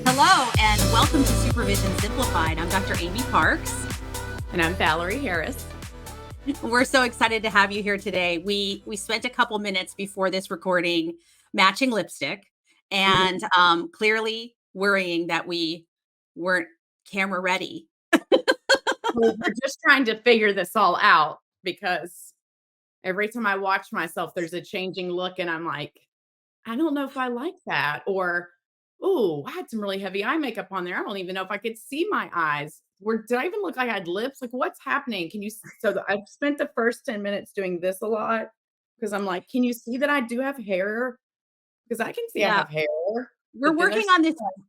Hello, and welcome to Supervision Simplified. I'm Dr. Amy Parks. And I'm Valarie Harris. We're so excited to have you here today. We spent a couple minutes before this recording matching lipstick and clearly worrying that we weren't camera ready. We're just trying to figure this all out because every time I watch myself, there's a changing look and I'm like, I don't know if I like that. Or, oh, I had some really heavy eye makeup on there. I don't even know if I could see my eyes. Did I even look like I had lips? Like, what's happening? I've spent the first 10 minutes doing this a lot because I'm like, can you see that I do have hair? Because I can see I have hair. We're working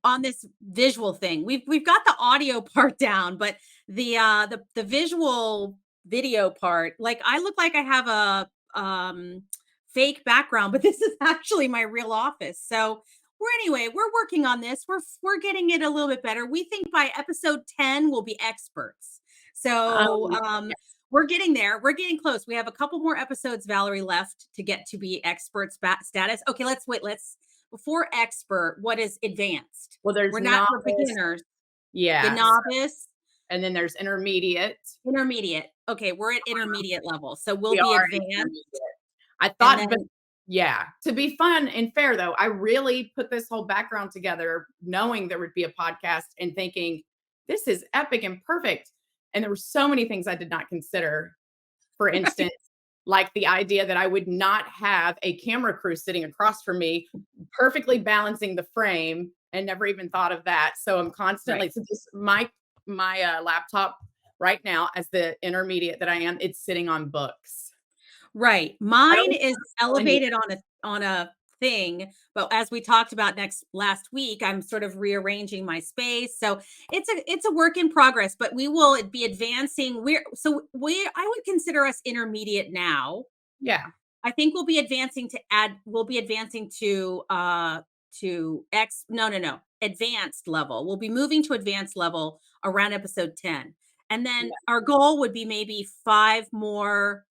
on this visual thing. We've got the audio part down, but the visual video part, like I look like I have a fake background, but this is actually my real office. So we're working on this. We're getting it a little bit better. We think by episode 10 we'll be experts. So we're getting there. We're getting close. We have a couple more episodes, Valarie, left to get to be expert status. Okay, let's before expert, what is advanced? Well, we're not for beginners. Yeah. The novice. And then there's intermediate. Intermediate. Okay, we're at intermediate level. So we'll be advanced. I thought, but yeah, to be fun and fair though, I really put this whole background together knowing there would be a podcast and thinking this is epic and perfect. And there were so many things I did not consider. For instance, like the idea that I would not have a camera crew sitting across from me, perfectly balancing the frame, and never even thought of that. So I'm constantly, so this, my laptop right now, as the intermediate that I am, it's sitting on books. Right. Mine is elevated on a thing, but as we talked about last week, I'm sort of rearranging my space. So it's a work in progress, but we will be advancing. I would consider us intermediate now. Yeah. I think we'll be advancing to advanced level. We'll be moving to advanced level around episode 10. And then our goal would be maybe 5 more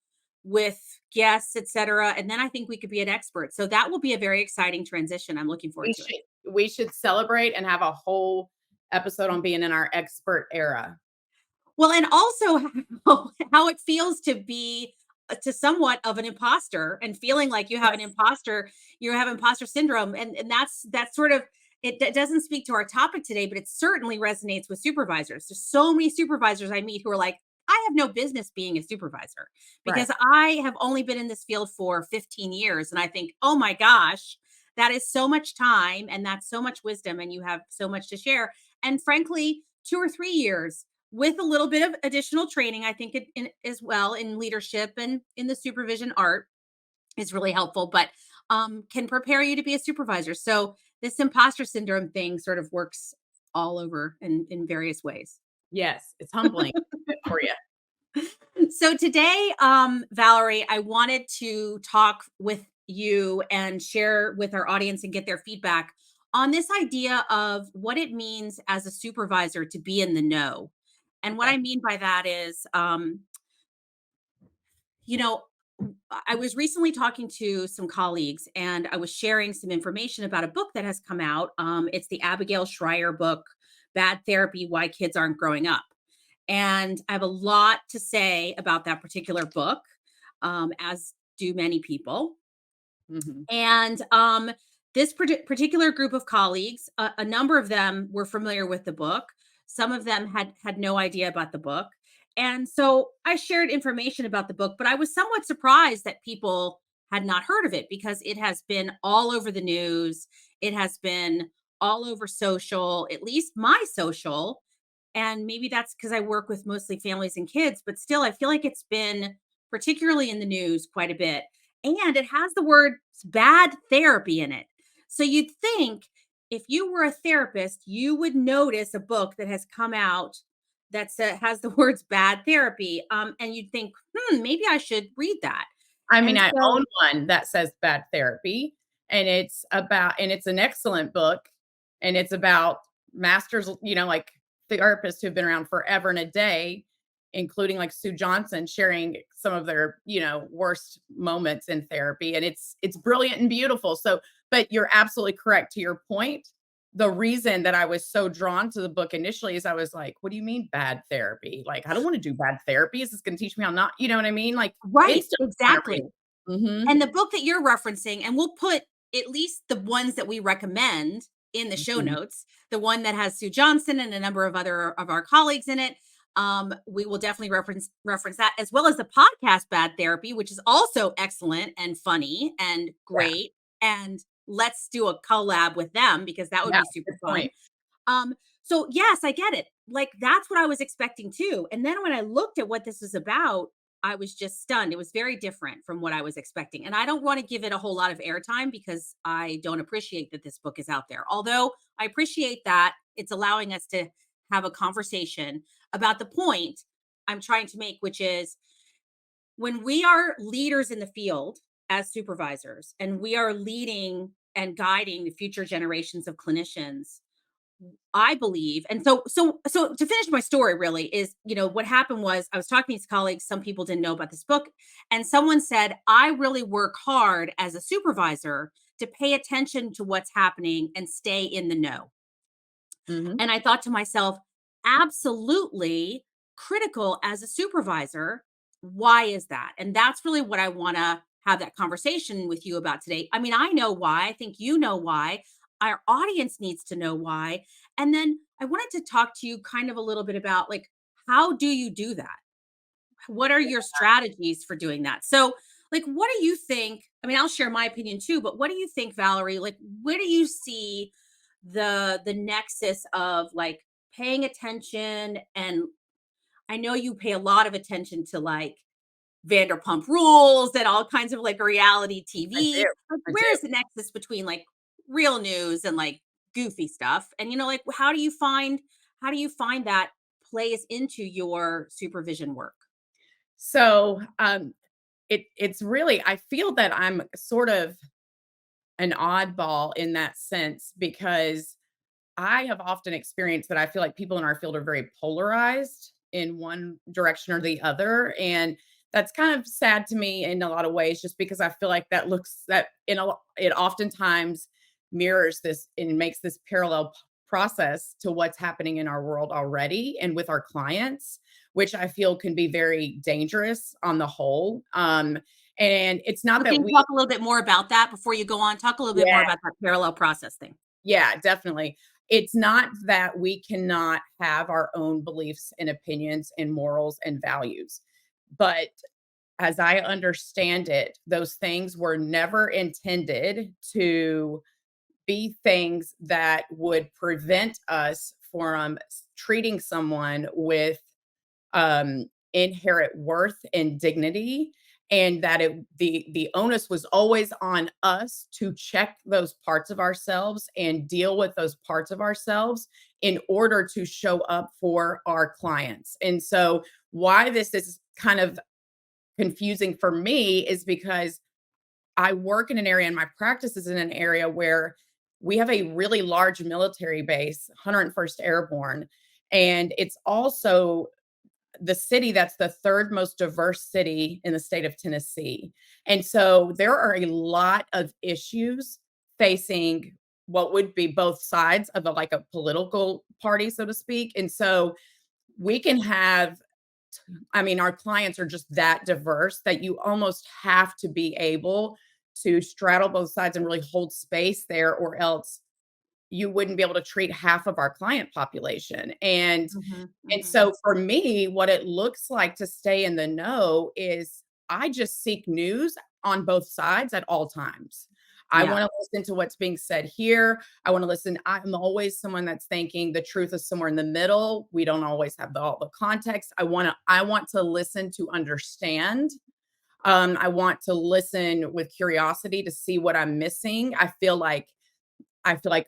with guests, etc. And then I think we could be an expert. So that will be a very exciting transition. I'm looking forward to it. We should celebrate and have a whole episode on being in our expert era. Well, and also how it feels to be to somewhat of an imposter and feeling like you have you have imposter syndrome. And that's sort of, it doesn't speak to our topic today, but it certainly resonates with supervisors. There's so many supervisors I meet who are like, I have no business being a supervisor because I have only been in this field for 15 years. And I think, oh my gosh, that is so much time and that's so much wisdom and you have so much to share. And frankly, 2 or 3 years with a little bit of additional training, I think as well in leadership and in the supervision art is really helpful, but can prepare you to be a supervisor. So this imposter syndrome thing sort of works all over in various ways. Yes, it's humbling for you. So today, Valarie, I wanted to talk with you and share with our audience and get their feedback on this idea of what it means as a supervisor to be in the know. And what I mean by that is, I was recently talking to some colleagues and I was sharing some information about a book that has come out. It's the Abigail Schreier book, Bad Therapy, Why Kids Aren't Growing Up. And I have a lot to say about that particular book, as do many people. Mm-hmm. And this particular group of colleagues, a number of them were familiar with the book. Some of them had no idea about the book. And so I shared information about the book, but I was somewhat surprised that people had not heard of it because it has been all over the news. It has been all over social, at least my social. And maybe that's because I work with mostly families and kids, but still, I feel like it's been particularly in the news quite a bit. And it has the word bad therapy in it. So you'd think if you were a therapist, you would notice a book that has come out that has the words bad therapy. And you'd think, maybe I should read that. I mean, I own one that says bad therapy, and it's an excellent book, and it's about masters, like therapists who've been around forever and a day, including like Sue Johnson sharing some of their, worst moments in therapy. And it's brilliant and beautiful. So, But you're absolutely correct to your point. The reason that I was so drawn to the book initially is I was like, "What do you mean bad therapy? Like, I don't wanna do bad therapy. Is this gonna teach me how not" you know what I mean? Like, Right, instantly wanna read. exactly. Mhm. And the book that you're referencing, and we'll put at least the ones that we recommend in the show Mhm. notes, the one that has Sue Johnson and a number of other of our colleagues in it. We will definitely reference that, as well as the podcast Bad Therapy, which is also excellent and funny and Yeah. great. And let's do a collab with them because that would Yeah, be super good fun. point. Um, so yes, I get it. Like that's what I was expecting too. And then when I looked at what this is about, I was just stunned. It was very different from what I was expecting. And I don't want to give it a whole lot of airtime because I don't appreciate that this book is out there. Although I appreciate that it's allowing us to have a conversation about the point I'm trying to make, which is when we are leaders in the field as supervisors and we are leading and guiding the future generations of clinicians, I believe, and so to finish my story really is, what happened was I was talking to these colleagues, some people didn't know about this book, and someone said, "I really work hard as a supervisor to pay attention to what's happening and stay in the know." Mhm. And I thought to myself, absolutely critical as a supervisor. Why is that? And that's really what I want to have that conversation with you about today. I mean, I know why. I think you know why. Our audience needs to know why. And then I wanted to talk to you kind of a little bit about like, how do you do that? What are your strategies for doing that? So, like, what do you think? I mean, I'll share my opinion too, but what do you think, Valerie? Like, where do you see the nexus of like paying attention? And I know you pay a lot of attention to like Vanderpump Rules and all kinds of like reality I do, TV. Like, I do. where's the nexus between like real news and like goofy stuff? And like, how do you find that plays into your supervision work? So, it's really I feel that I'm sort of an oddball in that sense because I have often experienced that I feel like people in our field are very polarized in one direction or the other, and that's kind of sad to me in a lot of ways just because I feel like that it oftentimes mirrors this and makes this parallel process to what's happening in our world already and with our clients, which I feel can be very dangerous on the whole. And it's not So that can you we talk a little bit more about that before you go on? Talk a little bit more yeah. about that parallel process thing. Yeah, definitely. It's not that we cannot have our own beliefs and opinions and morals and values. But as I understand it, those things were never intended to be things that would prevent us from treating someone with inherent worth and dignity, and that the onus was always on us to check those parts of ourselves and deal with those parts of ourselves in order to show up for our clients. And so why this is kind of confusing for me is because I work in an area and my practice is in an area where we have a really large military base, 101st Airborne, and it's also the city that's the third most diverse city in the state of Tennessee. And so there are a lot of issues facing what would be both sides of like a political party, so to speak. And so we can have, I mean, our clients are just that diverse that you almost have to be able to straddle both sides and really hold space there, or else you wouldn't be able to treat half of our client population. Mhm, And mhm. so for me, what it looks like to stay in the know is I just seek news on both sides at all times. I Yeah. want to listen to what's being said here. I want to listen. I'm always someone that's thinking the truth is somewhere in the middle. We don't always have all the context. I want to listen to understand. I want to listen with curiosity to see what I'm missing. I feel like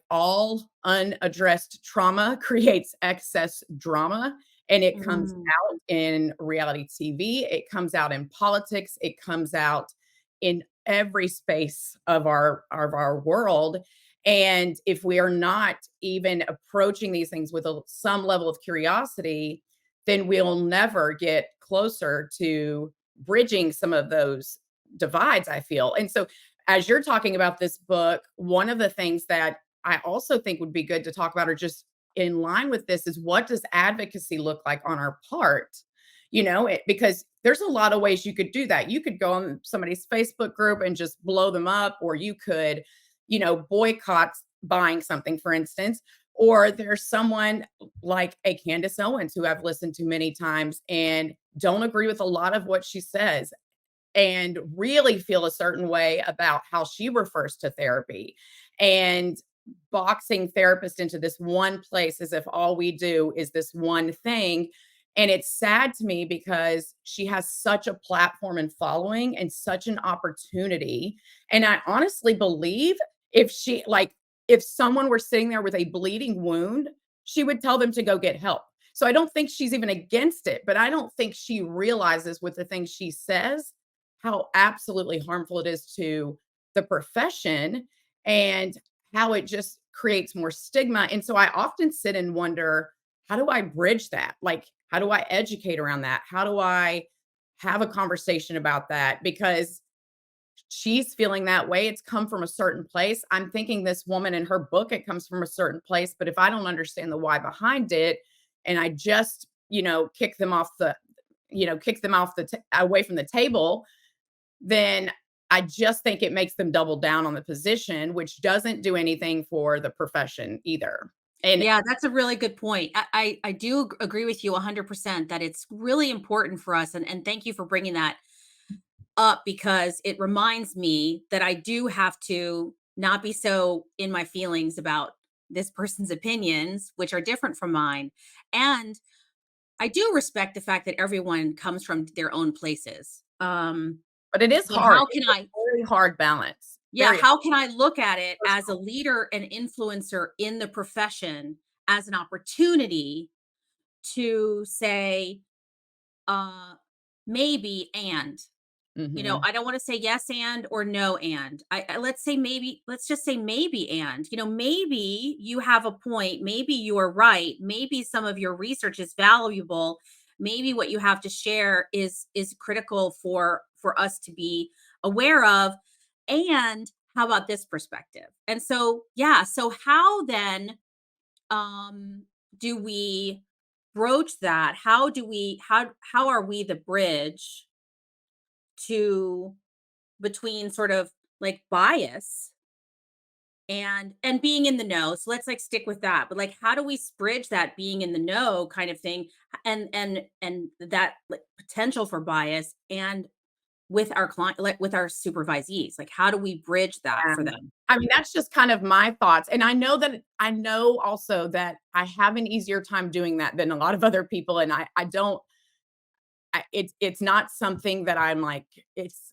all unaddressed trauma creates excess drama, and it comes Mm, out in reality TV, it comes out in politics, it comes out in every space of our world. And if we are not even approaching these things with some level of curiosity, then we'll never get closer to bridging some of those divides, I feel. And so as you're talking about this book, one of the things that I also think would be good to talk about, or just in line with this, is what does advocacy look like on our part? Because there's a lot of ways you could do that. You could go on somebody's Facebook group and just blow them up, or you could, boycott buying something, for instance. Or there's someone like a Candace Owens who I've listened to many times and don't agree with a lot of what she says and really feel a certain way about how she refers to therapy, and boxing therapists into this one place as if all we do is this one thing. And it's sad to me because she has such a platform and following and such an opportunity. And I honestly believe if someone were sitting there with a bleeding wound, she would tell them to go get help. So I don't think she's even against it, but I don't think she realizes with the things she says how absolutely harmful it is to the profession, and how it just creates more stigma. And so I often sit and wonder, how do I bridge that? Like, how do I educate around that? How do I have a conversation about that? Because she's feeling that way. It's come from a certain place. I'm thinking this woman in her book, it comes from a certain place. But if I don't understand the why behind it, and I just, kick them off away from the table, then I just think it makes them double down on the position, which doesn't do anything for the profession either. And Yeah, that's a really good point. I do agree with you 100% that it's really important for us. And thank you for bringing that up, because it reminds me that I do have to not be so in my feelings about this person's opinions, which are different from mine. And I do respect the fact that everyone comes from their own places. but it is But hard. how can It's a I, very hard balance. yeah, Very how can I look at it hard. as a leader and influencer in the profession as an opportunity to say, uh, maybe and, Mhm. I don't want to say yes and or no and. Let's say maybe, let's just say maybe and, maybe you have a point, maybe you are right, maybe some of your research is valuable, maybe what you have to share is critical for us to be aware of. And how about this perspective? And so, yeah, so how then um do we broach that? How are we the bridge to between sort of like bias and being in the know? So let's like stick with that. But like how do we bridge that being in the know kind of thing, and that like potential for bias, and with our client, like with our supervisees? Like how do we bridge that for And, them? I mean, that's just kind of my thoughts, and I know also that I have an easier time doing that than a lot of other people, and I don't it's not something that I'm like, it's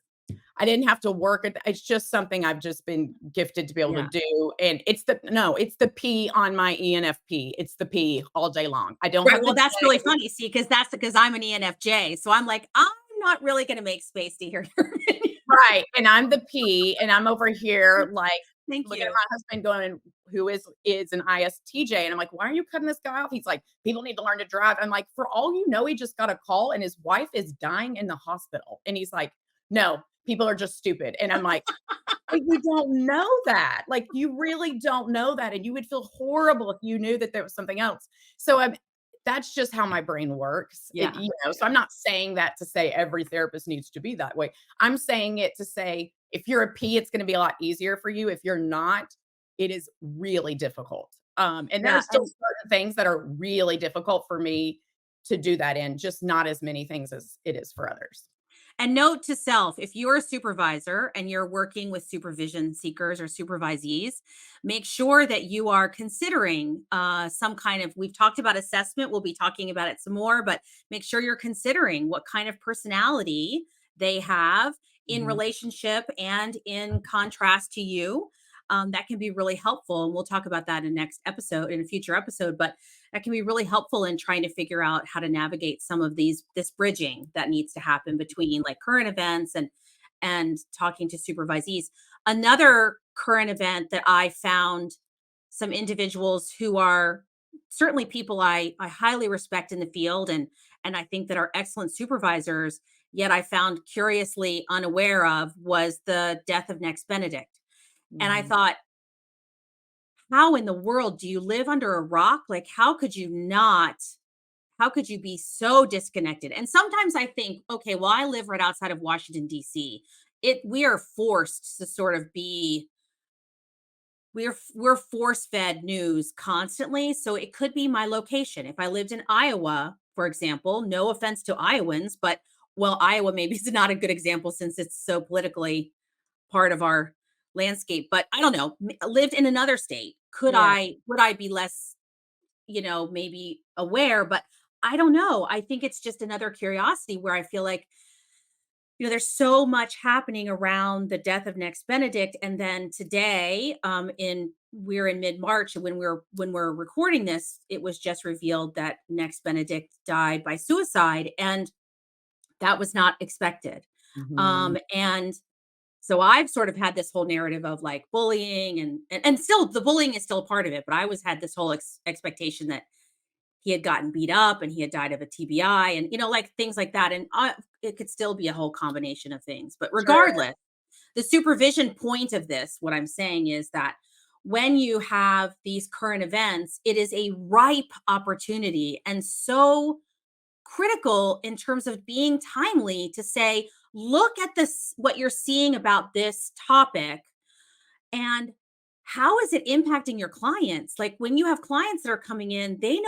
I didn't have to work at it's just something I've just been gifted to be able to Yeah. do, and it's the P on my ENFP. It's the P all day long. I don't Right, have the well, that's J. really funny, see, because I'm an ENFJ, so I'm like, I'm not really gonna make space to hear your opinion. Right, and I'm the P, and I'm over here, like, Thank looking at you. my husband going, who is an ISTJ, and I'm like, "Why are you cutting this guy off?" He's like, "People need to learn to drive." I'm like, "For all you know, he just got a call and his wife is dying in the hospital." And he's like, "No, people are just stupid." And I'm like, you don't know that. Like, you really don't know that, and you would feel horrible if you knew that there was something else. So, that's just how my brain works. Yeah, So I'm not saying that to say every therapist needs to be that way. I'm saying it to say, if you're a P, it's gonna be a lot easier for you. If you're not, it is really difficult. And there are yeah, still certain things that are really difficult for me to do that in, just not as many things as it is for others. and note to self, if you're a supervisor and you're working with supervision seekers or supervisees, make sure that you are considering some kind of, we've talked about assessment, we'll be talking about it some more, but make sure you're considering what kind of personality they have in Mhm. relationship and in contrast to you. That can be really helpful. And we'll talk about that in a future episode. But that can be really helpful in trying to figure out how to navigate some of this bridging that needs to happen between like current events and talking to supervisees. Another current event that I found some individuals who are certainly people I highly respect in the field, and I think that are excellent supervisors, yet I found curiously unaware of, was the death of Next Benedict. And I Mhm. thought, how in the world do you live under a rock? Like, how could you not? How could you be so disconnected? And sometimes I think, okay, well, I live right outside of Washington, D.C. We are forced to sort of be, we're force fed news constantly. So it could be my location. If I lived in Iowa, for example, no offense to Iowans, but well, Iowa maybe is not a good example since it's so politically part of our landscape. But I don't know, lived in another state. Yeah. Would I be less, maybe aware? But I don't know. I think it's just another curiosity where I feel like, there's so much happening around the death of Next Benedict. And then today, in we're in mid-March, and when we're recording this, it was just revealed that Next Benedict died by suicide. And that was not expected. Mhm. And so I've sort of had this whole narrative of like bullying, and still the bullying is still a part of it, but I was had this whole expectation that he had gotten beat up and he had died of a TBI, and like things like that. And it could still be a whole combination of things. But Sure. regardless, the supervision point of this, what I'm saying is that when you have these current events, it is a ripe opportunity and so critical in terms of being timely to say, look at this, what you're seeing about this topic, and how is it impacting your clients? Like when you have clients that are coming in, they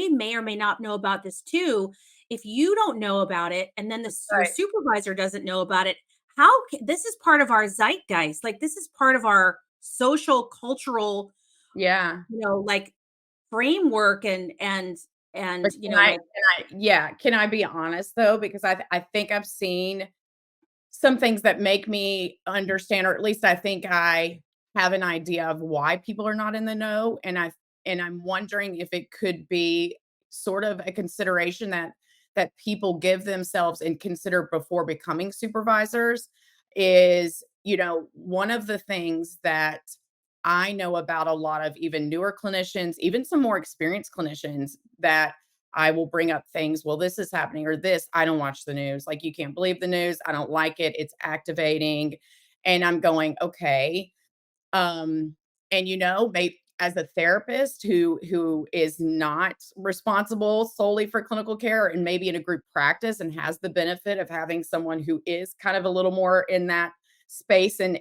may or may not know about this too. If you don't know about it, and then your Right. supervisor doesn't know about it, this is part of our zeitgeist. Like this is part of our social, cultural, Yeah. like framework, But like, can I be honest though? Because I think I've seen some things that make me understand, or at least I think I have an idea of why people are not in the know, and I'm wondering if it could be sort of a consideration that people give themselves and consider before becoming supervisors is, one of the things that I know about a lot of even newer clinicians, even some more experienced clinicians that I will bring up things, well, this is happening or this, I don't watch the news. Like, you can't believe the news. I don't like it. It's activating. And I'm going, okay. Um, and maybe as a therapist who is not responsible solely for clinical care and maybe in a group practice and has the benefit of having someone who is kind of a little more in that space, and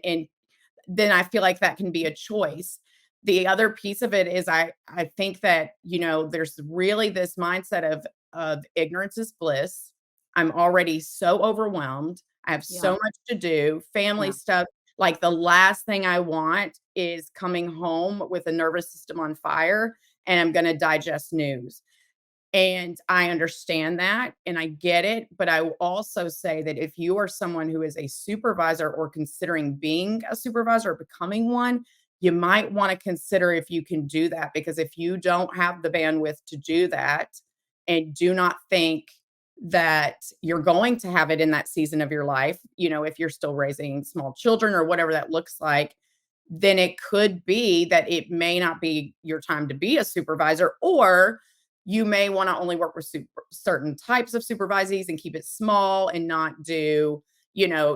then I feel like that can be a choice. The other piece of it is I think that, there's really this mindset of ignorance is bliss. I'm already so overwhelmed. I have so yeah, much to do, family yeah, stuff. Like the last thing I want is coming home with a nervous system on fire and I'm going to digest news. And I understand that and I get it. But I will also say that if you are someone who is a supervisor or considering being a supervisor or becoming one, you might want to consider if you can do that. Because if you don't have the bandwidth to do that and do not think that you're going to have it in that season of your life, if you're still raising small children or whatever that looks like, then it could be that it may not be your time to be a supervisor, or you may want to only work with certain types of supervisees and keep it small and not do,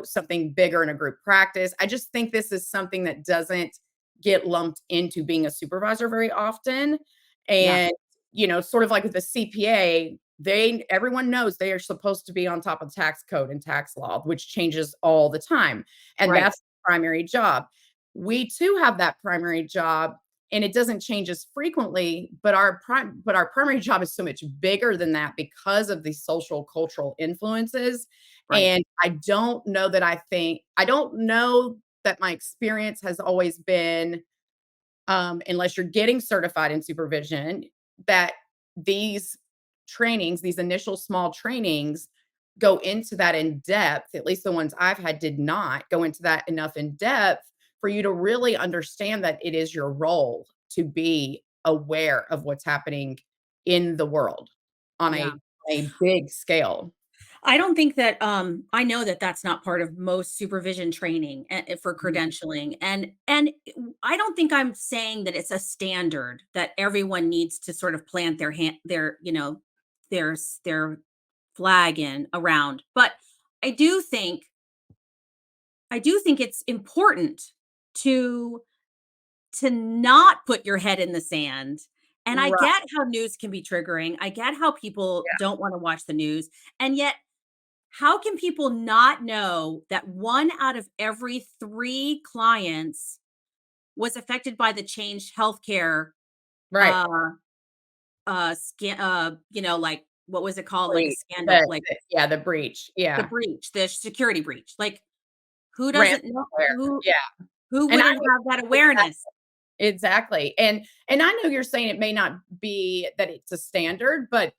something bigger in a group practice. I just think this is something that doesn't get lumped into being a supervisor very often. yeah, And, sort of like with the CPA, everyone knows they are supposed to be on top of tax code and tax law, which changes all the time. And right, that's the primary job. We too have that primary job, and it doesn't change as frequently, but our primary job is so much bigger than that because of the social cultural influences. right, And I don't know that my experience has always been, unless you're getting certified in supervision, that these these initial small trainings go into that in depth. At least the ones I've had did not go into that enough in depth for you to really understand that it is your role to be aware of what's happening in the world on yeah. a big scale. I don't think that, I know that that's not part of most supervision training, for Mhm. credentialing, and I don't think I'm saying that it's a standard that everyone needs to sort of plant their hand their, their flag in around, but I do think it's important to not put your head in the sand. And I Right. get how news can be triggering. I get how people Yeah. don't want to watch the news. And yet, how can people not know that 1 out of every 3 clients was affected by the changed healthcare, Right. uh, like, what was it called? Like a Breach. scandal, like Yeah, the breach. the Yeah. breach, the security breach. Like, who doesn't know Ransomware. Yeah. who And I wouldn't have that awareness? exactly. And I know you're saying it may not be that it's a standard, but,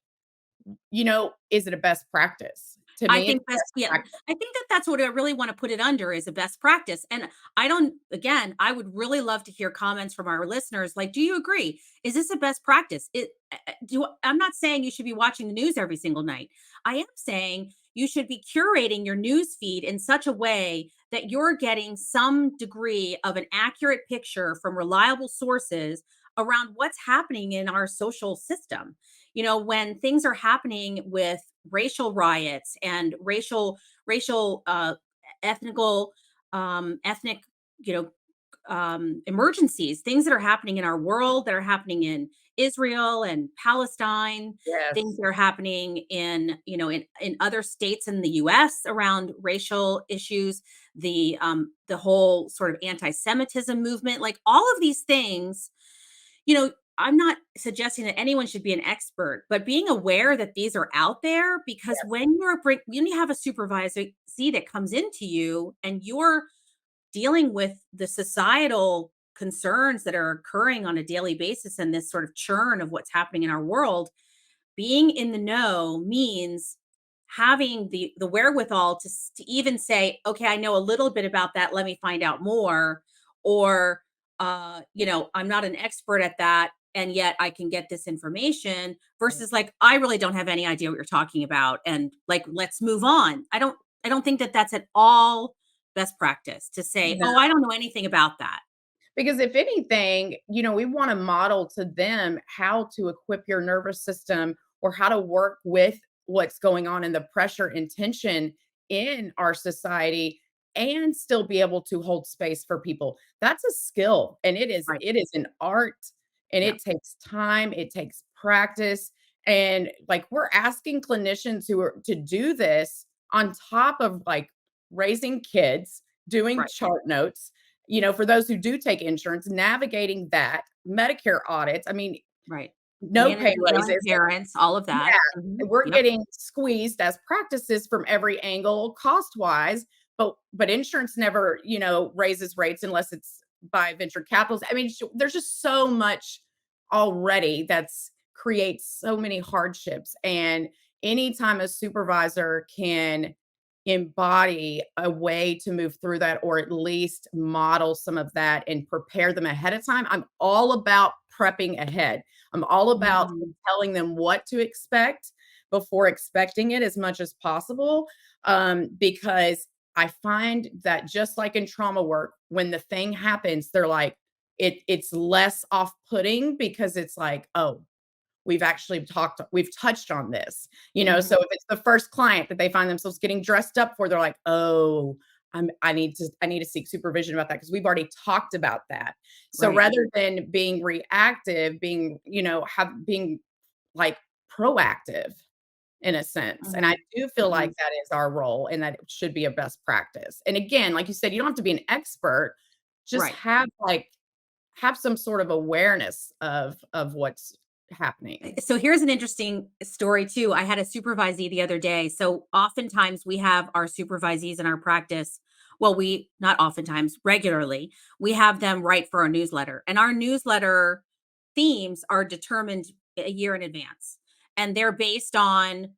is it a best practice? To I me, it's think a that's best yeah, practice. I think that that's what I really wanna put it under is a best practice, and I don't again, I would really love to hear comments from our listeners, like, "Do you agree? Is this a best practice?" I'm not saying you should be watching the news every single night. I am saying you should be curating your news feed in such a way that you're getting some degree of an accurate picture from reliable sources around what's happening in our social system. When things are happening with racial riots and racial ethnical ethnic you know emergencies, things that are happening in our world, that are happening in Israel and Palestine, things Yes. that are happening in other states in the US around racial issues, the whole sort of anti-Semitism movement, like all of these things. I'm not suggesting that anyone should be an expert, but being aware that these are out there, because Yes. when you have a supervisor see that comes into you and you're dealing with the societal concerns that are occurring on a daily basis and this sort of churn of what's happening in our world, being in the know means having the wherewithal to even say, okay, I know a little bit about that, let me find out more. Or I'm not an expert at that, and yet I can get this information, versus like, I really don't have any idea what you're talking about, and like, let's move on. I don't think that that's at all best practice to say, No. oh, I don't know anything about that. Because if anything, we want to model to them how to equip your nervous system or how to work with what's going on in the pressure and tension in our society and still be able to hold space for people. That's a skill and it is Right. it is an art and Yeah. it takes time, it takes practice and like we're asking clinicians who are to do this on top of like raising kids, doing Right. chart notes, for those who do take insurance, navigating that, Medicare audits, I mean, Right. no pay Managing raises. parents, all of that. Yeah, we're Yep. getting squeezed as practices from every angle cost-wise, but insurance never, raises rates unless it's by venture capitals. I mean, there's just so much already that's creates so many hardships, and anytime a supervisor can embody a way to move through that or at least model some of that and prepare them ahead of time, I'm all about prepping ahead. I'm all about Mhm. telling them what to expect before expecting it as much as possible. Because I find that just like in trauma work, when the thing happens, they're like, it's less off-putting because it's like, oh, we've touched on this, so Mhm. if it's the first client that they find themselves getting dressed up for, they're like, oh, I need to seek supervision about that because we've already talked about that. So Right. rather than being reactive, being like proactive in a sense. And I Mhm. do feel like Mhm. that is our role and that it should be a best practice. And again, like you said, you don't have to be an expert, just Right. have some sort of awareness of what's happening. So here's an interesting story too. I had a supervisee the other day. So oftentimes we have our supervisees in our practice. Well, we not oftentimes, regularly, we have them write for our newsletter. And our newsletter themes are determined a year in advance. And they're based on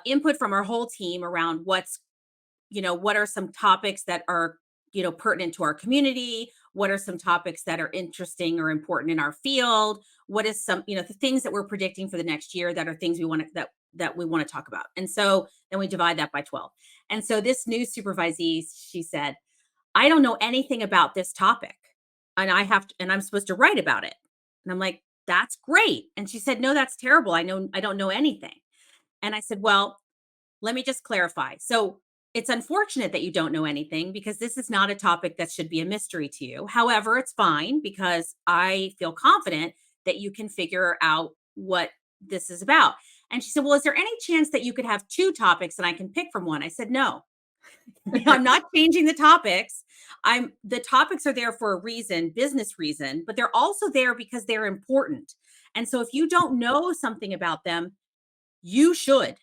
input from our whole team around what are some topics that are pertinent to our community, what are some topics that are interesting or important in our field, what is some the things that we're predicting for the next year that are things we want to that we want to talk about. And so then we divide that by 12. And so this new supervisee, she said, I don't know anything about this topic, and I'm supposed to write about it. And I'm like, that's great. And she said, no, that's terrible. I don't know anything. And I said, well, let me just clarify. So it's unfortunate that you don't know anything because this is not a topic that should be a mystery to you. However, it's fine because I feel confident that you can figure out what this is about. And she said, well, is there any chance that you could have two topics and I can pick from one? I said, no. I'm not changing the topics. The topics are there for a reason, business reason, but they're also there because they're important. And so if you don't know something about them, you should.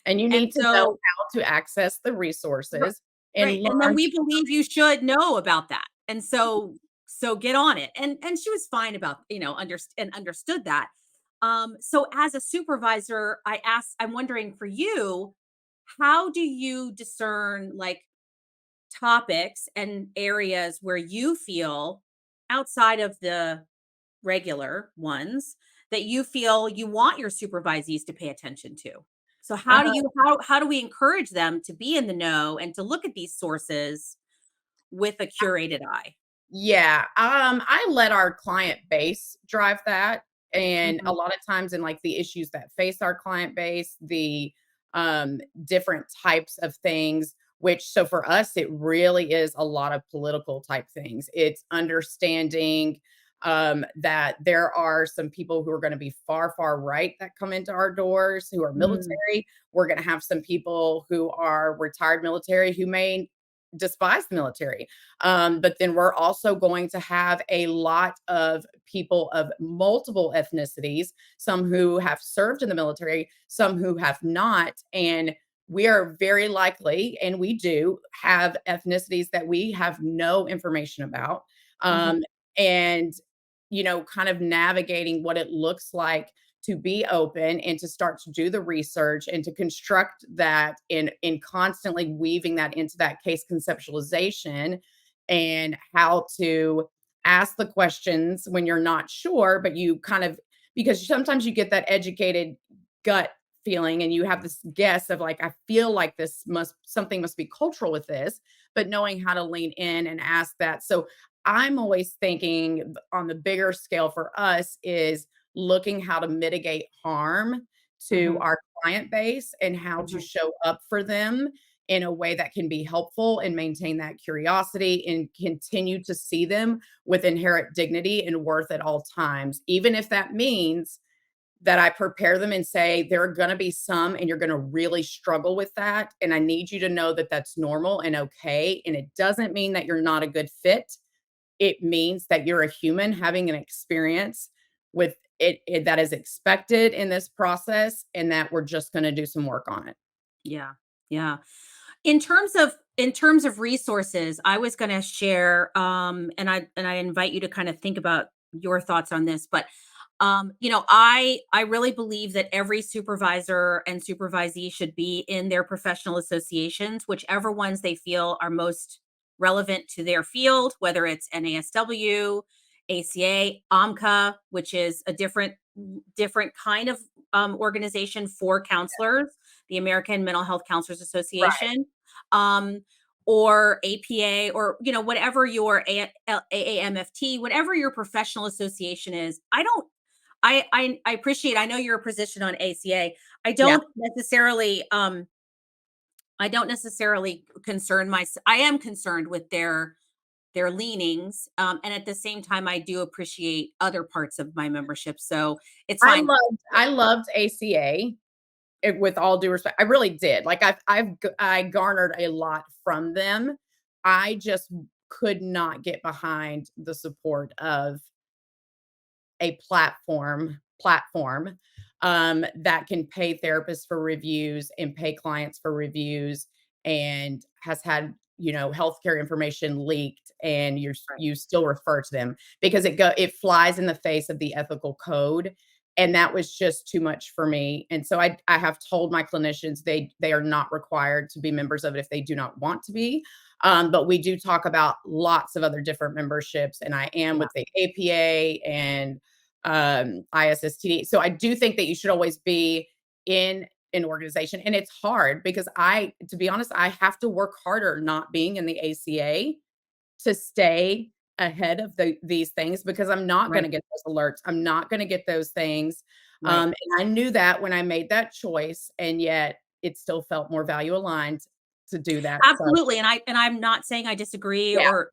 And you And need to know so how to access the r- resources and right. And then learn. we believe you should know about that. And so get on it. And she was fine about, understood that. So as a supervisor, I'm wondering for you, how do you discern like topics and areas where you feel outside of the regular ones that you feel you want your supervisees to pay attention to. So Uh, how do we encourage them to be in the know and to look at these sources with a curated eye? yeah, I let our client base drive that, and a Mhm, lot of times in, like, the issues that face our client base, different types of things, which so for us, it really is a lot of political type things. It's understanding, that there are some people who are gonna be far, far right that come into our doors who are mm, military. We're gonna have some people who are retired military who may despise the military. But then we're also going to have a lot of people of multiple ethnicities, some who have served in the military, some who have not. And we are very likely, and we do have ethnicities that we have no information about. mhm, Um, and, kind of navigating what it looks like to be open and to start to do the research and to construct that in constantly weaving that into that case conceptualization and how to ask the questions when you're not sure, but you kind of because sometimes you get that educated gut feeling and you have this guess of like, I feel like this must something must be cultural with this, but knowing how to lean in and ask that. So I'm always thinking on the bigger scale for us is looking how to mitigate harm to mhm, our client base and how to mhm. show up for them in a way that can be helpful and maintain that curiosity and continue to see them with inherent dignity and worth at all times, even if that means that I prepare them and say, there are going to be some, and you're going to really struggle with that. And I need you to know that that's normal and okay. And it doesn't mean that you're not a good fit. It means that you're a human having an experience with it that is expected in this process, and that we're just going to do some work on it. Yeah. Yeah. In terms of resources, I was going to share and I invite you to kind of think about your thoughts on this, but I really believe that every supervisor and supervisee should be in their professional associations, whichever ones they feel are most relevant to their field, whether it's NASW, ACA, AMCA, which is a different kind of organization for counselors, the American Mental Health Counselors Right. Association, um, or APA, or whatever your AAMFT, whatever your professional association is. I appreciate. I know your position on ACA. I Yeah. don't necessarily. I don't necessarily concern my. I am concerned with their leanings, and at the same time, I do appreciate other parts of my membership. So it's fine. I loved ACA. With all due respect, I really did. Like I garnered a lot from them. I just could not get behind the support of a platform that can pay therapists for reviews and pay clients for reviews and has had healthcare information leaked and Right. you still refer to them because it flies in the face of the ethical code, and that was just too much for me. And so I have told my clinicians they are not required to be members of it if they do not want to be. But we do talk about lots of other different memberships, and I am Yeah. with the APA and ISSTD. So I do think that you should always be in an organization. And it's hard because to be honest, I have to work harder not being in the ACA to stay ahead of these things because I'm not going Right. to get those alerts. I'm not going to get those things. Right. And I knew that when I made that choice. And yet it still felt more value aligned to do that. So Absolutely, and I'm not saying I disagree yeah, or,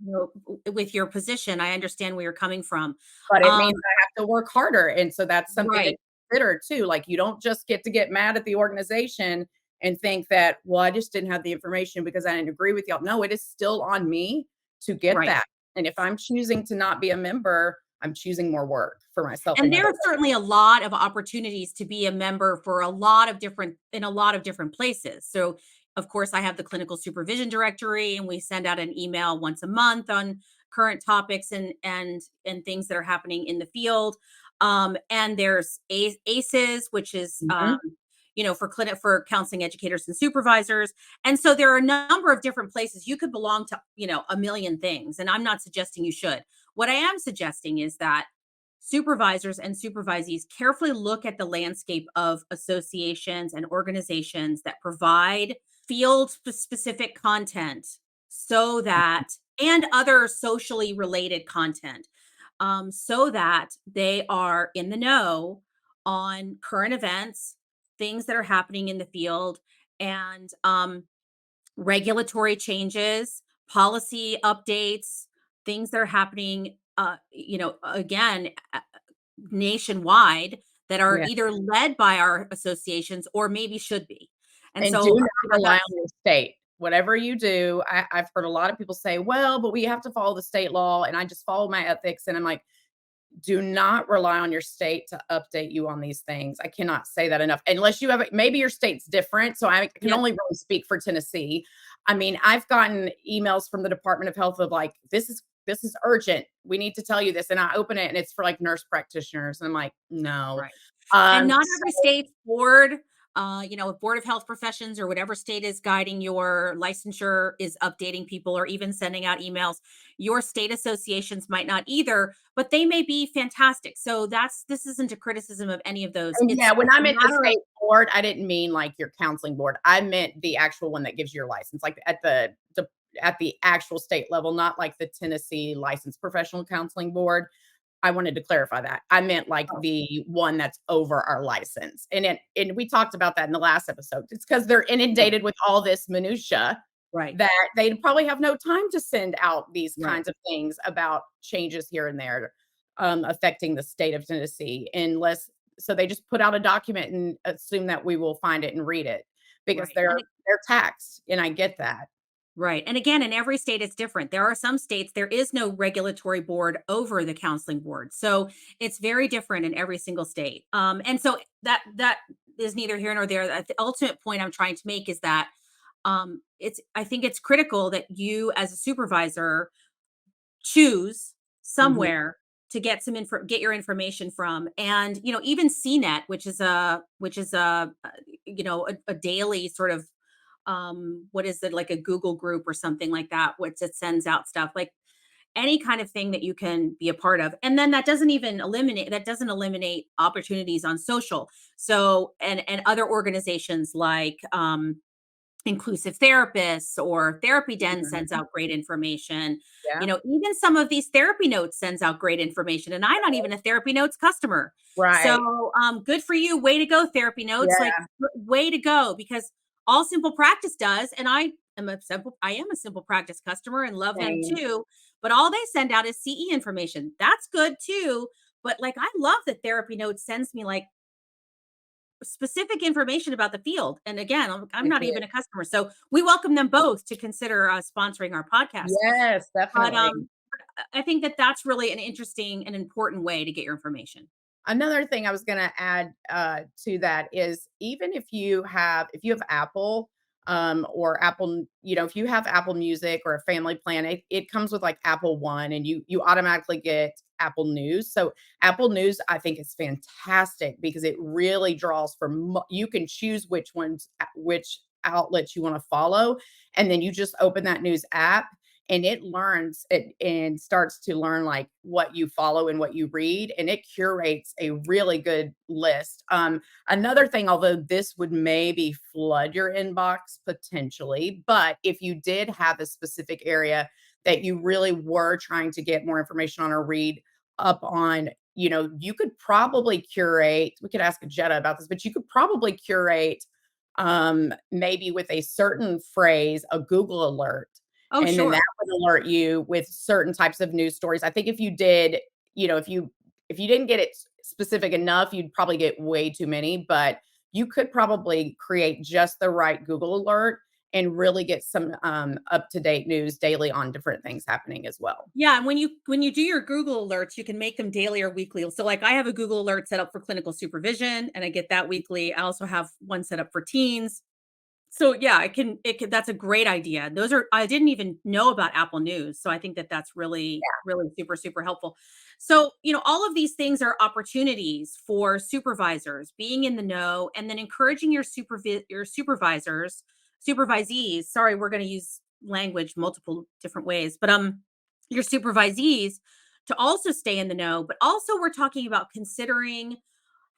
with your position. I understand where you're coming from. but it means Um, I have to work harder, and so that's something to right, consider too. Like, you don't just get mad at the organization and think that, "Well, I just didn't have the information because I didn't agree with y'all." No, it is still on me to get right. that, and if I'm choosing to not be a member, I'm choosing more work for myself And in there other are ways. certainly a lot of opportunities to be a member for a lot of different in a lot of different places. So, of course, I have the clinical supervision directory, and we send out an email once a month on current topics and things that are happening in the field. And there's ACEs, which is Mhm. for clinic for counseling educators and supervisors. And so there are a number of different places you could belong to, a million things. And I'm not suggesting you should. What I am suggesting is that supervisors and supervisees carefully look at the landscape of associations and organizations that provide field specific content so that and other socially related content, so that they are in the know on current events, things that are happening in the field, and regulatory changes, policy updates, things that are happening, again, nationwide, that are Yeah. either led by our associations or maybe should be. And And do so, not rely that's on your state. Whatever you do, I've heard a lot of people say, "Well, but we have to follow the state law," and I just follow my ethics, and I'm like, do not rely on your state to update you on these things. I cannot say that enough. Unless you have maybe your state's different, so I can yep, only really speak for Tennessee. I mean, I've gotten emails from the Department of Health of like, this is urgent. We need to tell you this." And I open it and it's for like nurse practitioners. And I'm like, no. right. And not So every state's board, board of health professions or whatever state is guiding your licensure is updating people or even sending out emails. Your state associations might not either, but they may be fantastic. So this isn't a criticism of any of those. and It's yeah, when I a meant the matter of state board, I didn't mean like your counseling board. I meant the actual one that gives you your license, like at the actual state level, not like the Tennessee Licensed Professional Counseling Board. I wanted to clarify that. I meant like oh, the one that's over our license. And we talked about that in the last episode. It's because they're right, inundated with all this minutia right, that they probably have no time to send out these right. kinds of things about changes here and there, affecting the state of Tennessee, unless so they just put out a document and assume that we will find it and read it because Right. they're taxed, and I get that. Right. And again, in every state, it's different. There are some states, there is no regulatory board over the counseling board. So it's very different in every single state. And so that is neither here nor there. The ultimate point I'm trying to make is that I think it's critical that you as a supervisor choose Mhm. somewhere to get your information from. And even CNET, which is a a daily sort of, what is it, like a Google group or something like that, which it sends out stuff like any kind of thing that you can be a part of. And then that doesn't eliminate opportunities on social. So and other organizations like inclusive therapists or therapy den sends Mhm. out great information. Yeah. Even some of these therapy notes sends out great information, and I'm not even a therapy notes customer. Right. So good for you, way to go, therapy notes, like, Yeah. way to go, because all Simple Practice does, and I am a Simple Practice customer and love them Same. too, but all they send out is CE information. That's good too, but like, I love that therapy notes sends me like specific information about the field. And again, I'm I not did. even a customer. So we welcome them both to consider sponsoring our podcast. Yes, But definitely. I think that that's really an interesting and important way to get your information. Another thing I was gonna add, to that is even if you have Apple, or Apple, if you have Apple Music or a family plan, it comes with like Apple One, and you automatically get Apple News. So Apple News, I think, is fantastic because it really draws from. You can choose which outlets you want to follow, and then you just open that news app, and it learns it and starts to learn like what you follow and what you read, and it curates a really good list. Another thing, although this would maybe flood your inbox potentially, but if you did have a specific area that you really were trying to get more information on or read up on, you could probably curate. We could ask Jetta about this, but you could probably curate maybe with a certain phrase, a Google alert, Oh, and then that sure. would alert you with certain types of news stories. I think if you did, if you didn't get it specific enough, you'd probably get way too many, but you could probably create just the right Google alert and really get some up-to-date news daily on different things happening as well. Yeah, and when you do your Google alerts, you can make them daily or weekly. So like I have a Google alert set up for clinical supervision and I get that weekly. I also have one set up for teens. So yeah, it can that's a great idea. Those are I didn't even know about Apple News. So I think that that's really really super helpful. So, all of these things are opportunities for supervisors being in the know and then encouraging your supervisors, supervisees. Sorry, we're going to use language multiple different ways, but your supervisees to also stay in the know, but also we're talking about considering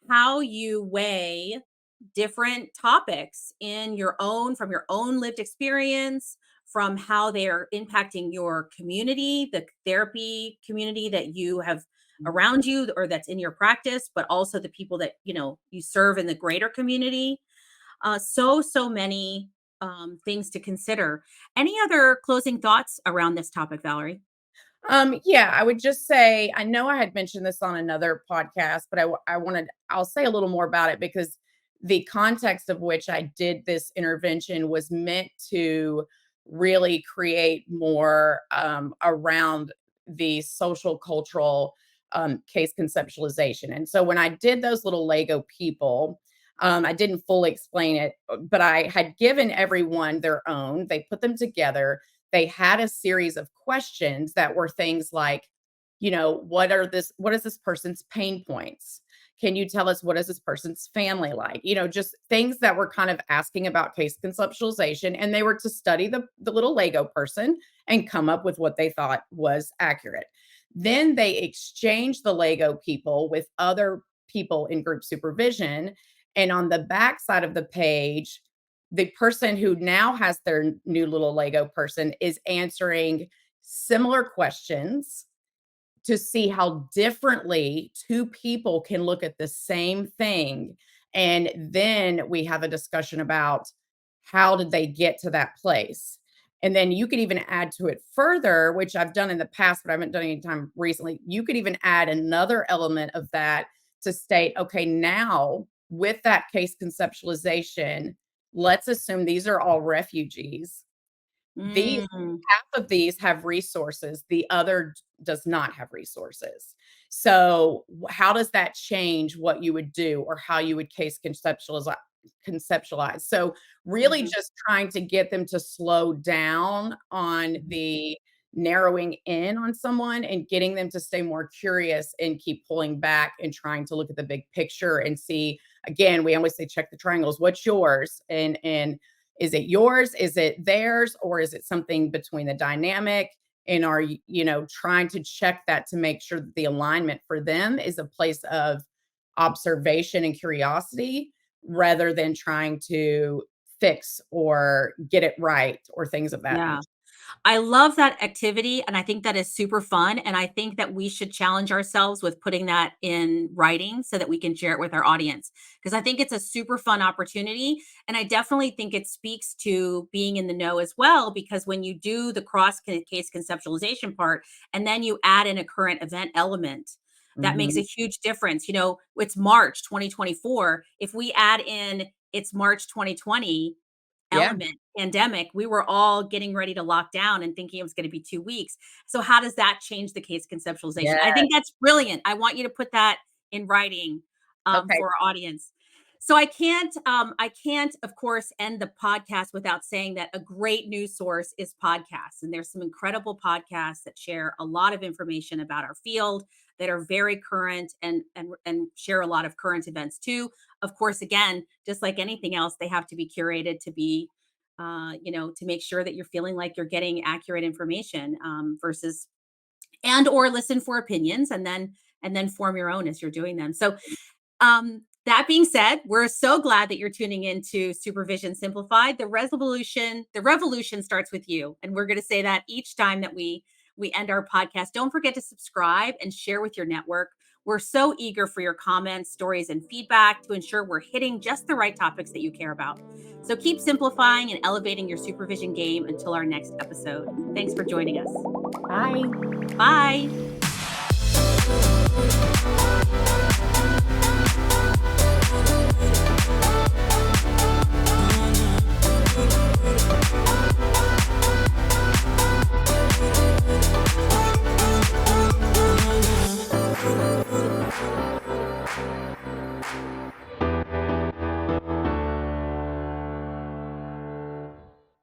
how you weigh different topics in your own from your own lived experience, from how they are impacting your community, the therapy community that you have around you or that's in your practice, but also the people that you serve in the greater community. So many things to consider. Any other closing thoughts around this topic, Valerie? Yeah, I would just say I know I had mentioned this on another podcast, but I'll say a little more about it because the context of which I did this intervention was meant to really create more around the social cultural case conceptualization. And so when I did those little Lego people, I didn't fully explain it, but I had given everyone their own. They put them together, they had a series of questions that were things like, what is this person's pain points? Can you tell us what is this person's family like? Just things that were kind of asking about case conceptualization. And they were to study the little Lego person and come up with what they thought was accurate. Then they exchanged the Lego people with other people in group supervision. And on the back side of the page, the person who now has their new little Lego person is answering similar questions to see how differently two people can look at the same thing. And then we have a discussion about how did they get to that place. And then you could even add to it further, which I've done in the past, but I haven't done any time recently. You could even add another element of that to state, okay, now with that case conceptualization, let's assume these are all refugees. These Mm, half of these have resources, the other does not have resources. So, how does that change what you would do or how you would case conceptualize? So, really mhm. just trying to get them to slow down on the narrowing in on someone and getting them to stay more curious and keep pulling back and trying to look at the big picture and see, again, we always say check the triangles. What's yours? And is it yours? Is it theirs? Or is it something between the dynamic? And are you trying to check that to make sure that the alignment for them is a place of observation and curiosity rather than trying to fix or get it right or things of that Yeah. nature. I love that activity, and I think that is super fun, and I think that we should challenge ourselves with putting that in writing so that we can share it with our audience. Because I think it's a super fun opportunity, and I definitely think it speaks to being in the know as well, because when you do the case conceptualization part, and then you add in a current event element, that makes a Mhm. huge difference. It's March 2024. If we add in it's March 2020, Yeah. element, pandemic, we were all getting ready to lock down and thinking it was going to be 2 weeks. So, how does that change the case conceptualization? I Yeah. think that's brilliant. I want you to put that in writing Okay. for our audience. So I can't, of course, end the podcast without saying that a great news source is podcasts, and there's some incredible podcasts that share a lot of information about our field that are very current and share a lot of current events too. Of course, again, just like anything else, they have to be curated to be, to make sure that you're feeling like you're getting accurate information versus and or listen for opinions and then form your own as you're doing them. So that being said, we're so glad that you're tuning into Supervision Simplified. The revolution starts with you, and we're going to say that each time that we end our podcast. Don't forget to subscribe and share with your network. We're so eager for your comments, stories, and feedback to ensure we're hitting just the right topics that you care about. So keep simplifying and elevating your supervision game until our next episode. Thanks for joining us. Bye. Bye.